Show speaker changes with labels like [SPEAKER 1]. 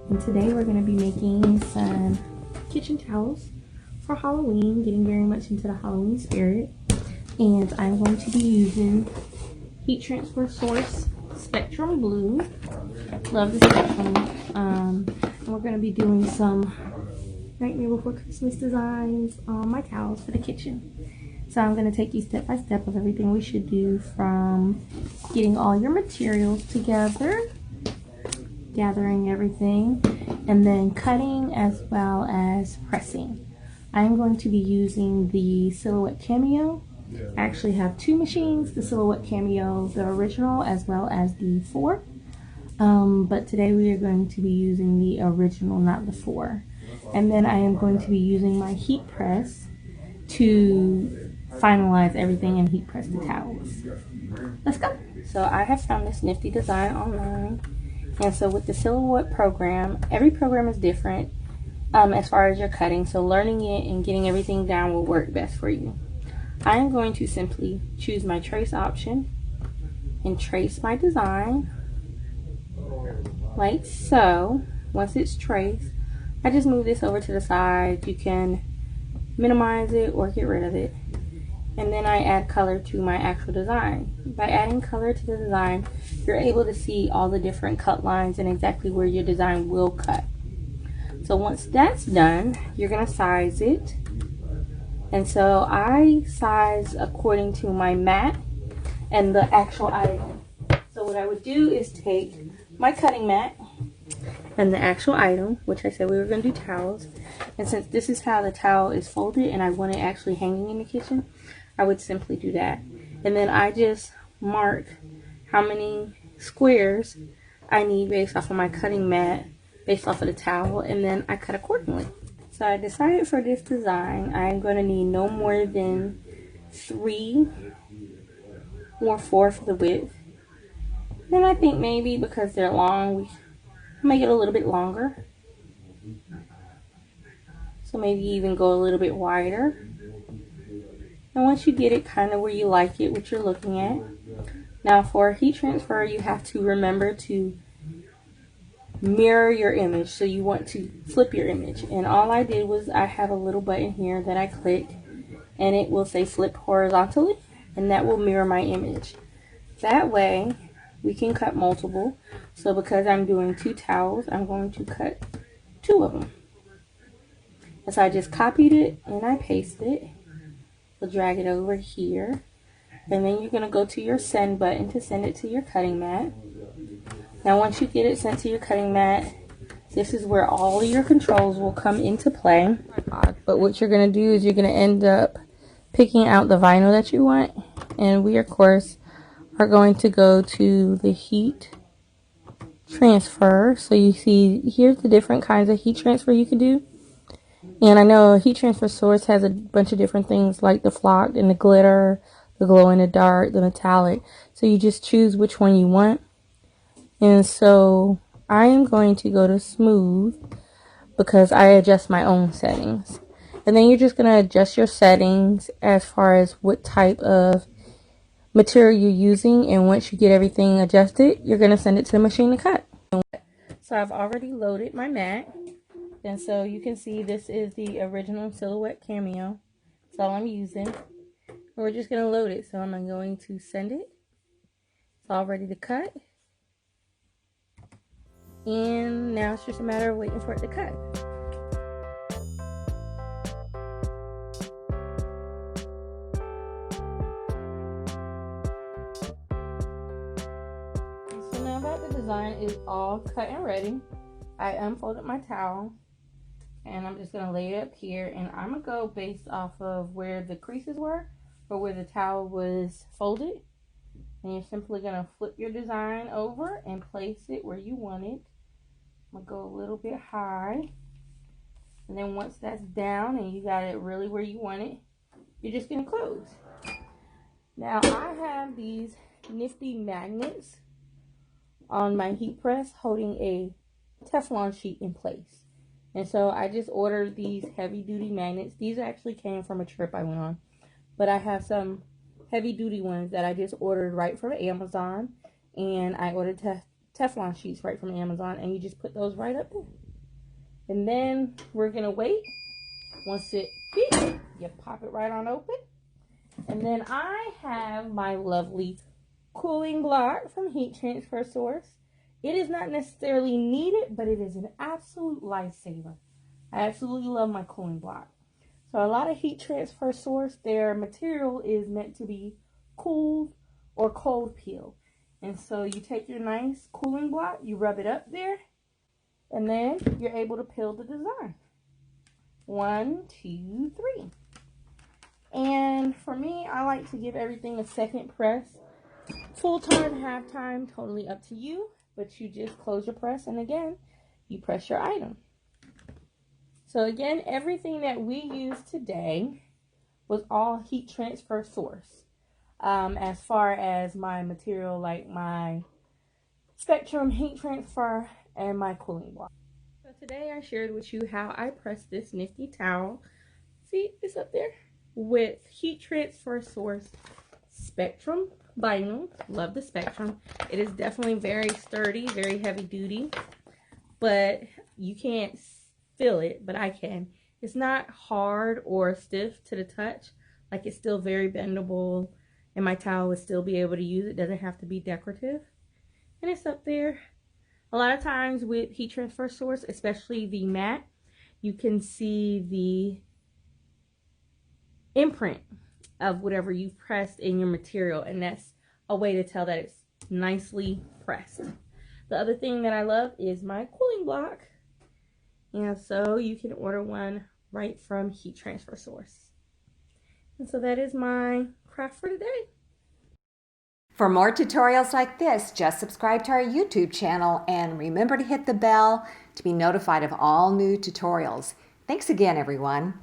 [SPEAKER 1] And today we're going to be making some kitchen towels for Halloween, getting very much into the Halloween spirit. And I'm going to be using Heat Transfer Source Spectrum Blue. Love the spectrum. And we're going to be doing some Nightmare Before Christmas designs on my towels for the kitchen. So I'm going to take you step by step of everything we should do, from getting all your materials together, gathering everything, and then cutting as well as pressing. I'm going to be using the Silhouette Cameo. I actually have two machines, the Silhouette Cameo, the original, as well as the 4. But today we are going to be using the original, not the 4. And then I am going to be using my heat press to finalize everything and heat press the towels. Let's go. So I have found this nifty design online. And so with the Silhouette program, every program is different as far as your cutting. So learning it and getting everything down will work best for you. I am going to simply choose my trace option and trace my design like so. Once it's traced, I just move this over to the side. You can minimize it or get rid of it. And then I add color to my actual design. By adding color to the design, you're able to see all the different cut lines and exactly where your design will cut. So once that's done, you're gonna size it. And so I size according to my mat and the actual item. So what I would do is take my cutting mat and the actual item, which I said we were gonna do towels. And since this is how the towel is folded and I want it actually hanging in the kitchen, I would simply do that. And then I just mark how many squares I need based off of my cutting mat, based off of the towel, and then I cut accordingly. So I decided for this design, I'm going to need no more than 3 or 4 for the width. Then I think maybe because they're long, we make it a little bit longer. So maybe even go a little bit wider. And once you get it kind of where you like it, what you're looking at. Now for heat transfer, you have to remember to mirror your image. So you want to flip your image. And all I did was I have a little button here that I click and it will say flip horizontally, and that will mirror my image. That way we can cut multiple. So because I'm doing 2 towels, I'm going to cut 2 of them. And so I just copied it and I pasted it. We'll drag it over here, and then you're going to go to your send button to send it to your cutting mat. Now once you get it sent to your cutting mat, this is where all of your controls will come into play. But what you're going to do is you're going to end up picking out the vinyl that you want, and we of course are going to go to the heat transfer. So you see here's the different kinds of heat transfer you can do. And I know Heat Transfer Source has a bunch of different things like the flocked and the glitter, the glow in the dark, the metallic. So you just choose which one you want. And so I am going to go to smooth because I adjust my own settings. And then you're just going to adjust your settings as far as what type of material you're using. And once you get everything adjusted, you're going to send it to the machine to cut. So I've already loaded my mat. And so you can see this is the original Silhouette Cameo. That's all I'm using. And we're just going to load it. So I'm going to send it. It's all ready to cut. And now it's just a matter of waiting for it to cut. So now that the design is all cut and ready, I unfolded my towel. And I'm just going to lay it up here, and I'm going to go based off of where the creases were or where the towel was folded. And you're simply going to flip your design over and place it where you want it. I'm going to go a little bit high. And then once that's down and you got it really where you want it, you're just going to close. Now I have these nifty magnets on my heat press holding a Teflon sheet in place. And so I just ordered these heavy duty magnets. These actually came from a trip I went on. But I have some heavy duty ones that I just ordered right from Amazon. And I ordered Teflon sheets right from Amazon, and you just put those right up there. And then we're gonna wait. Once it beeps, you pop it right on open. And then I have my lovely cooling block from Heat Transfer Source. It is not necessarily needed, but it is an absolute lifesaver. I absolutely love my cooling block. So a lot of Heat Transfer Source, their material is meant to be cooled or cold peel. And so you take your nice cooling block, you rub it up there, and then you're able to peel the design. 1, 2, 3. And for me, I like to give everything a second press. Full time, half time, totally up to you. But you just close your press, and again, you press your item. So again, everything that we used today was all Heat Transfer Source. As far as my material, like my Spectrum heat transfer and my cooling block. So today I shared with you how I pressed this nifty towel. See, it's up there. With Heat Transfer Source Spectrum vinyl. Love the Spectrum. It is definitely very sturdy, very heavy duty, but you can't feel it, but I can. It's not hard or stiff to the touch. Like, it's still very bendable, and my towel would still be able to use it. It doesn't have to be decorative. And it's up there. A lot of times with Heat Transfer Source, especially the matte, you can see the imprint of whatever you've pressed in your material, and that's a way to tell that it's nicely pressed. The other thing that I love is my cooling block, and so you can order one right from Heat Transfer Source. And so that is my craft for today.
[SPEAKER 2] For more tutorials like this, just subscribe to our YouTube channel and remember to hit the bell to be notified of all new tutorials. Thanks again, everyone.